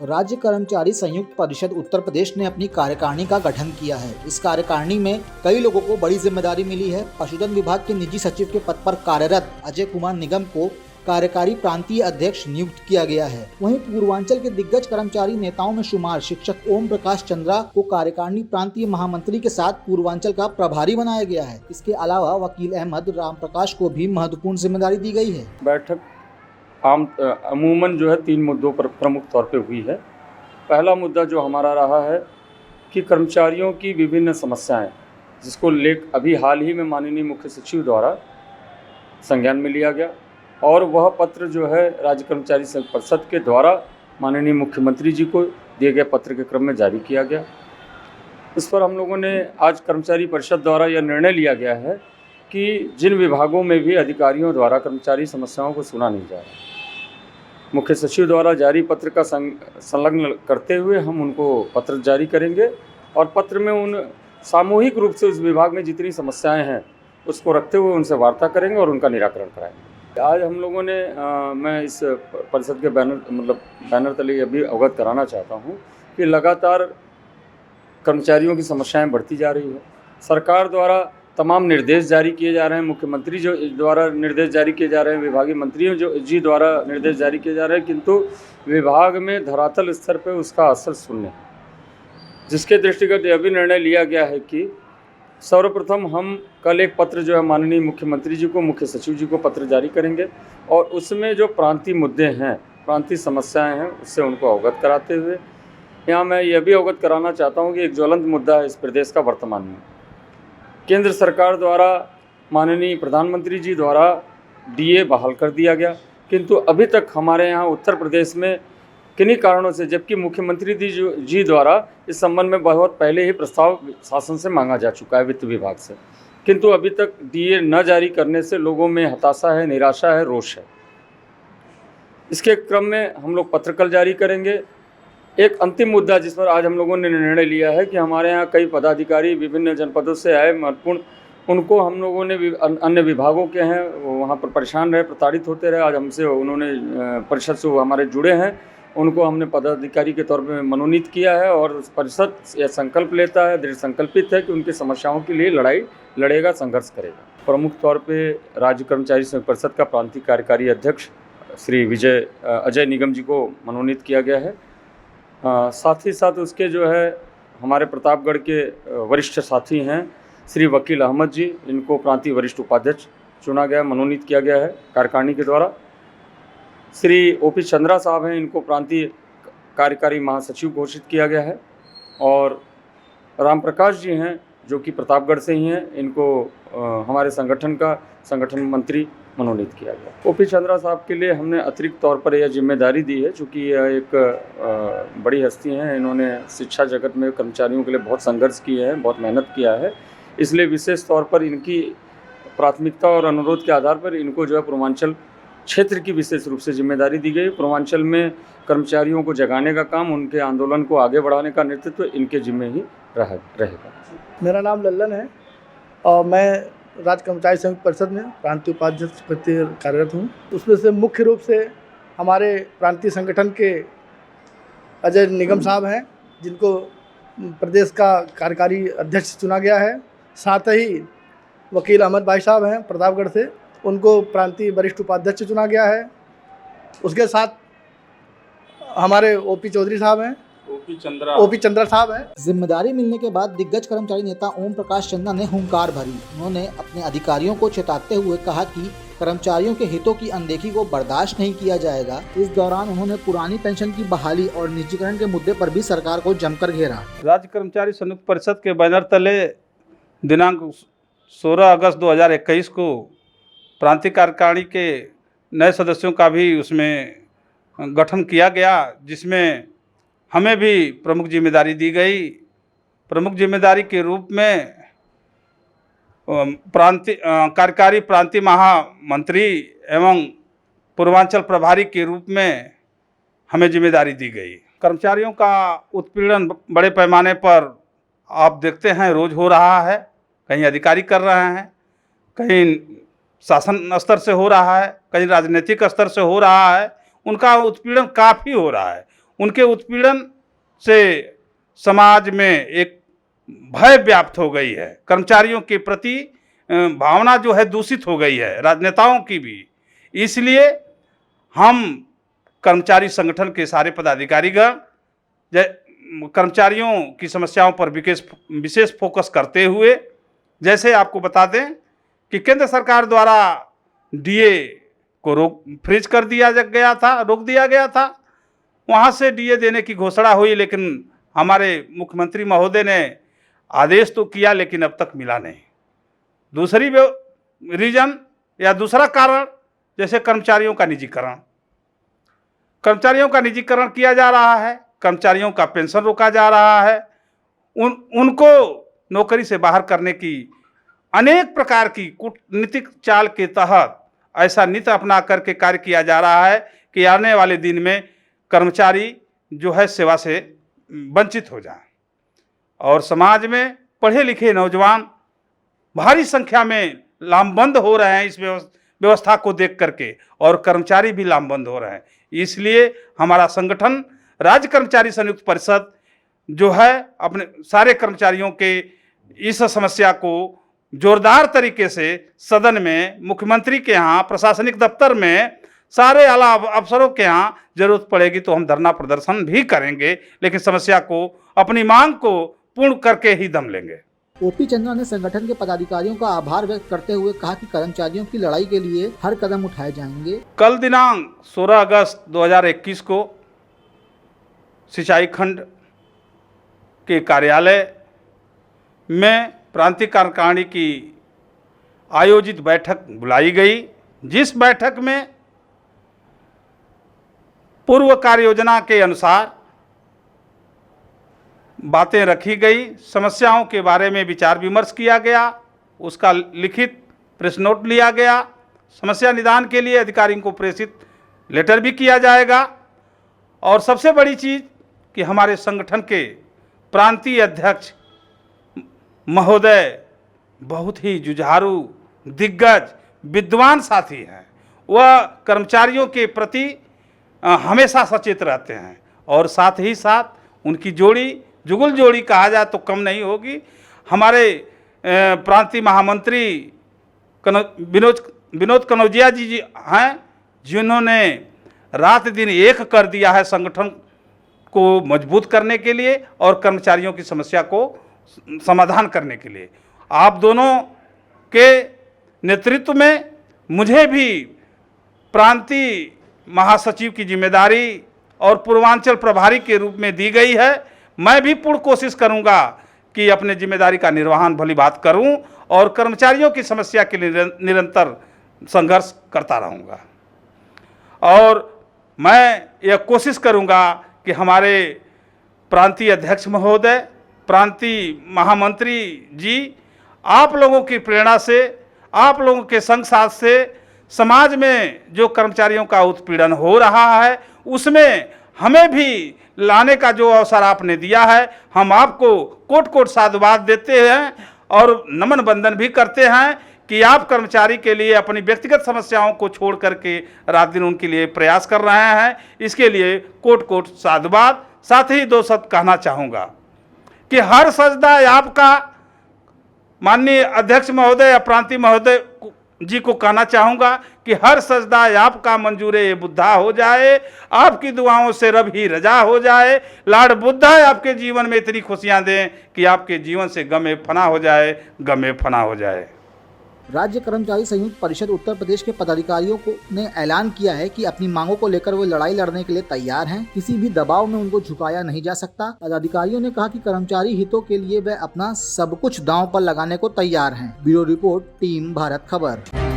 राज्य कर्मचारी संयुक्त परिषद उत्तर प्रदेश ने अपनी कार्यकारिणी का गठन किया है। इस कार्यकारिणी में कई लोगों को बड़ी जिम्मेदारी मिली है। पशुधन विभाग के निजी सचिव के पद पर कार्यरत अजय कुमार निगम को कार्यकारी प्रांतीय अध्यक्ष नियुक्त किया गया है। वहीं पूर्वांचल के दिग्गज कर्मचारी नेताओं में शुमार शिक्षक ओम प्रकाश चंद्रा को कार्यकारिणी प्रांतीय महामंत्री के साथ पूर्वांचल का प्रभारी बनाया गया है। इसके अलावा वकील अहमद राम प्रकाश को भी महत्वपूर्ण जिम्मेदारी दी गई है। बैठक अमूमन जो है 3 मुद्दों पर प्रमुख तौर पे हुई है। पहला मुद्दा जो हमारा रहा है कि कर्मचारियों की विभिन्न समस्याएं, जिसको लेकर अभी हाल ही में माननीय मुख्य सचिव द्वारा संज्ञान में लिया गया और वह पत्र जो है राज्य कर्मचारी संघ परिषद के द्वारा माननीय मुख्यमंत्री जी को दिए गए पत्र के क्रम में जारी किया गया। इस पर हम लोगों ने आज कर्मचारी परिषद द्वारा यह निर्णय लिया गया है कि जिन विभागों में भी अधिकारियों द्वारा कर्मचारी समस्याओं को सुना नहीं जा रहा, मुख्य सचिव द्वारा जारी पत्र का संलग्न करते हुए हम उनको पत्र जारी करेंगे और पत्र में उन सामूहिक रूप से उस विभाग में जितनी समस्याएं हैं उसको रखते हुए उनसे वार्ता करेंगे और उनका निराकरण कराएंगे। आज हम लोगों ने मैं इस परिषद के बैनर तले ये भी अवगत कराना चाहता हूँ कि लगातार कर्मचारियों की समस्याएं बढ़ती जा रही है। सरकार द्वारा तमाम निर्देश जारी किए जा रहे हैं, मुख्यमंत्री जो द्वारा निर्देश जारी किए जा रहे हैं, विभागीय मंत्रियों जी द्वारा निर्देश जारी किए जा रहे हैं, किंतु विभाग में धरातल स्तर पर उसका असर शून्य है। जिसके दृष्टिगत यह भी निर्णय लिया गया है कि सर्वप्रथम हम कल एक पत्र जो है माननीय मुख्यमंत्री जी को, मुख्य सचिव जी को पत्र जारी करेंगे और उसमें जो प्रांतीय मुद्दे हैं, प्रांतीय समस्याएं हैं, उससे उनको अवगत कराते हुए यहाँ मैं यह भी अवगत कराना चाहता हूँ कि एक ज्वलंत मुद्दा है इस प्रदेश का वर्तमान में। केंद्र सरकार द्वारा माननीय प्रधानमंत्री जी द्वारा डीए बहाल कर दिया गया, किंतु अभी तक हमारे यहाँ उत्तर प्रदेश में किन्हीं कारणों से, जबकि मुख्यमंत्री जी द्वारा इस संबंध में बहुत पहले ही प्रस्ताव शासन से मांगा जा चुका है वित्त विभाग से, किंतु अभी तक डीए न जारी करने से लोगों में हताशा है, निराशा है, रोष है। इसके क्रम में हम लोग पत्र कल जारी करेंगे। एक अंतिम मुद्दा जिस पर आज हम लोगों ने निर्णय लिया है कि हमारे यहाँ कई पदाधिकारी विभिन्न जनपदों से आए, महत्वपूर्ण, उनको हम लोगों ने अन्य विभागों के हैं, वहाँ पर परेशान रहे, प्रताड़ित होते रहे। आज हमसे उन्होंने परिषद से हमारे जुड़े हैं, उनको हमने पदाधिकारी के तौर पर मनोनीत किया है और परिषद यह संकल्प लेता है, दृढ़ संकल्पित है कि उनकी समस्याओं के लिए लड़ाई लड़ेगा, संघर्ष करेगा। प्रमुख तौर पे राज्य कर्मचारी संघ परिषद का प्रांतीय कार्यकारी अध्यक्ष श्री अजय निगम जी को मनोनीत किया गया है। साथ ही साथ उसके जो है हमारे प्रतापगढ़ के वरिष्ठ साथी हैं श्री वकील अहमद जी, इनको प्रांतीय वरिष्ठ उपाध्यक्ष चुना गया, मनोनीत किया गया है कार्यकारिणी के द्वारा। श्री ओपी चंद्रा साहब हैं, इनको प्रांतीय कार्यकारी महासचिव घोषित किया गया है और राम प्रकाश जी हैं जो कि प्रतापगढ़ से ही हैं, इनको हमारे संगठन मंत्री मनोनीत किया गया। ओपी चंद्रा साहब के लिए हमने अतिरिक्त तौर पर यह जिम्मेदारी दी है, चूँकि यह एक बड़ी हस्ती हैं, इन्होंने शिक्षा जगत में कर्मचारियों के लिए बहुत संघर्ष किए हैं, बहुत मेहनत किया है, इसलिए विशेष तौर पर इनकी प्राथमिकता और अनुरोध के आधार पर इनको जो है पूर्वांचल क्षेत्र की विशेष रूप से जिम्मेदारी दी गई। पूर्वांचल में कर्मचारियों को जगाने का काम, उनके आंदोलन को आगे बढ़ाने का नेतृत्व इनके जिम्मे ही रहेगा। मेरा नाम लल्लन है और मैं राज्य कर्मचारी संघ परिषद में प्रांतीय उपाध्यक्ष पद पर कार्यरत हूँ। उसमें से मुख्य रूप से हमारे प्रांतीय संगठन के अजय निगम साहब हैं, जिनको प्रदेश का कार्यकारी अध्यक्ष चुना गया है। साथ ही वकील अहमद भाई साहब हैं प्रतापगढ़ से, उनको प्रांतीय वरिष्ठ उपाध्यक्ष चुना गया है। उसके साथ हमारे ओपी चौधरी साहब हैं, ओपी चंद्रा साहब हैं। जिम्मेदारी मिलने के बाद दिग्गज कर्मचारी नेता ओम प्रकाश चंद्रा ने हुंकार भरी। उन्होंने अपने अधिकारियों को चेताते हुए कहा कि कर्मचारियों के हितों की अनदेखी को बर्दाश्त नहीं किया जाएगा। इस दौरान उन्होंने पुरानी पेंशन की बहाली और निजीकरण के मुद्दे पर भी सरकार को जमकर घेरा। राज्य कर्मचारी संयुक्त परिषद के बैनर तले दिनांक 16 अगस्त 2021 को प्रांतीय कार्यकारिणी के नए सदस्यों का भी उसमें गठन किया गया, जिसमें हमें भी प्रमुख जिम्मेदारी दी गई। प्रमुख जिम्मेदारी के रूप में कार्यकारी प्रांतीय महामंत्री एवं पूर्वांचल प्रभारी के रूप में हमें जिम्मेदारी दी गई। कर्मचारियों का उत्पीड़न बड़े पैमाने पर आप देखते हैं रोज हो रहा है। कहीं अधिकारी कर रहे हैं, कहीं शासन स्तर से हो रहा है, कहीं राजनीतिक स्तर से हो रहा है। उनका उत्पीड़न काफ़ी हो रहा है। उनके उत्पीड़न से समाज में एक भय व्याप्त हो गई है। कर्मचारियों के प्रति भावना जो है दूषित हो गई है, राजनेताओं की भी। इसलिए हम कर्मचारी संगठन के सारे पदाधिकारीगण कर्मचारियों की समस्याओं पर विशेष फोकस करते हुए, जैसे आपको बता दें कि केंद्र सरकार द्वारा डीए को रोक दिया गया था। वहाँ से डीए देने की घोषणा हुई, लेकिन हमारे मुख्यमंत्री महोदय ने आदेश तो किया, लेकिन अब तक मिला नहीं। दूसरी रीजन या दूसरा कारण, जैसे कर्मचारियों का निजीकरण किया जा रहा है, कर्मचारियों का पेंशन रोका जा रहा है, उनको नौकरी से बाहर करने की अनेक प्रकार की कूटनीतिक चाल के तहत ऐसा नीति अपना करके कार्य किया जा रहा है कि आने वाले दिन में कर्मचारी जो है सेवा से वंचित हो जाए। और समाज में पढ़े लिखे नौजवान भारी संख्या में लामबंद हो रहे हैं इस व्यवस्था को देख करके, और कर्मचारी भी लामबंद हो रहे हैं। इसलिए हमारा संगठन राज्य कर्मचारी संयुक्त परिषद जो है अपने सारे कर्मचारियों के इस समस्या को जोरदार तरीके से सदन में, मुख्यमंत्री के यहाँ, प्रशासनिक दफ्तर में, सारे आला अफसरों के यहाँ जरूरत पड़ेगी तो हम धरना प्रदर्शन भी करेंगे, लेकिन समस्या को, अपनी मांग को पूर्ण करके ही दम लेंगे। ओपी चंद्रा ने संगठन के पदाधिकारियों का आभार व्यक्त करते हुए कहा कि कर्मचारियों की लड़ाई के लिए हर कदम उठाए जाएंगे। कल दिनांक 16 अगस्त 2021 को सिंचाई खंड के कार्यालय में प्रांतीय कार्यकारिणी की आयोजित बैठक बुलाई गई, जिस बैठक में पूर्व कार्य योजना के अनुसार बातें रखी गई, समस्याओं के बारे में विचार विमर्श किया गया, उसका लिखित प्रेस नोट लिया गया, समस्या निदान के लिए अधिकारियों को प्रेषित लेटर भी किया जाएगा। और सबसे बड़ी चीज़ कि हमारे संगठन के प्रांतीय अध्यक्ष महोदय बहुत ही जुझारू, दिग्गज, विद्वान साथी हैं। वह कर्मचारियों के प्रति हमेशा सचेत रहते हैं, और साथ ही साथ उनकी जोड़ी, जुगल जोड़ी कहा जाए तो कम नहीं होगी। हमारे प्रांतीय महामंत्री विनोद कनौजिया जी हैं, जिन्होंने रात दिन एक कर दिया है संगठन को मजबूत करने के लिए और कर्मचारियों की समस्या को समाधान करने के लिए। आप दोनों के नेतृत्व में मुझे भी प्रांतीय महासचिव की जिम्मेदारी और पूर्वांचल प्रभारी के रूप में दी गई है। मैं भी पूर्ण कोशिश करूंगा कि अपने जिम्मेदारी का निर्वहन भली बात करूं और कर्मचारियों की समस्या के लिए निरंतर संघर्ष करता रहूंगा। और मैं यह कोशिश करूंगा कि हमारे प्रांतीय अध्यक्ष महोदय, प्रांतीय महामंत्री जी, आप लोगों की प्रेरणा से, आप लोगों के संग साथ से समाज में जो कर्मचारियों का उत्पीड़न हो रहा है उसमें हमें भी लाने का जो अवसर आपने दिया है, हम आपको कोट कोट साधुवाद देते हैं और नमन बंदन भी करते हैं कि आप कर्मचारी के लिए अपनी व्यक्तिगत समस्याओं को छोड़ करके रात दिन उनके लिए प्रयास कर रहे हैं। इसके लिए कोट कोट साधुवाद। साथ ही दो शब्द कहना चाहूँगा कि हर सजदा आपका, माननीय अध्यक्ष महोदय या प्रांतीय महोदय जी को कहना चाहूँगा कि हर सजदा आपका मंजूरे बुद्धा हो जाए, आपकी दुआओं से रब ही रजा हो जाए। लाड बुद्धा आपके जीवन में इतनी खुशियाँ दें कि आपके जीवन से गमे फना हो जाए, गमे फना हो जाए। राज्य कर्मचारी संयुक्त परिषद उत्तर प्रदेश के पदाधिकारियों ने ऐलान किया है कि अपनी मांगों को लेकर वो लड़ाई लड़ने के लिए तैयार हैं। किसी भी दबाव में उनको झुकाया नहीं जा सकता। पदाधिकारियों ने कहा कि कर्मचारी हितों के लिए वे अपना सब कुछ दांव पर लगाने को तैयार हैं। ब्यूरो रिपोर्ट, टीम भारत खबर।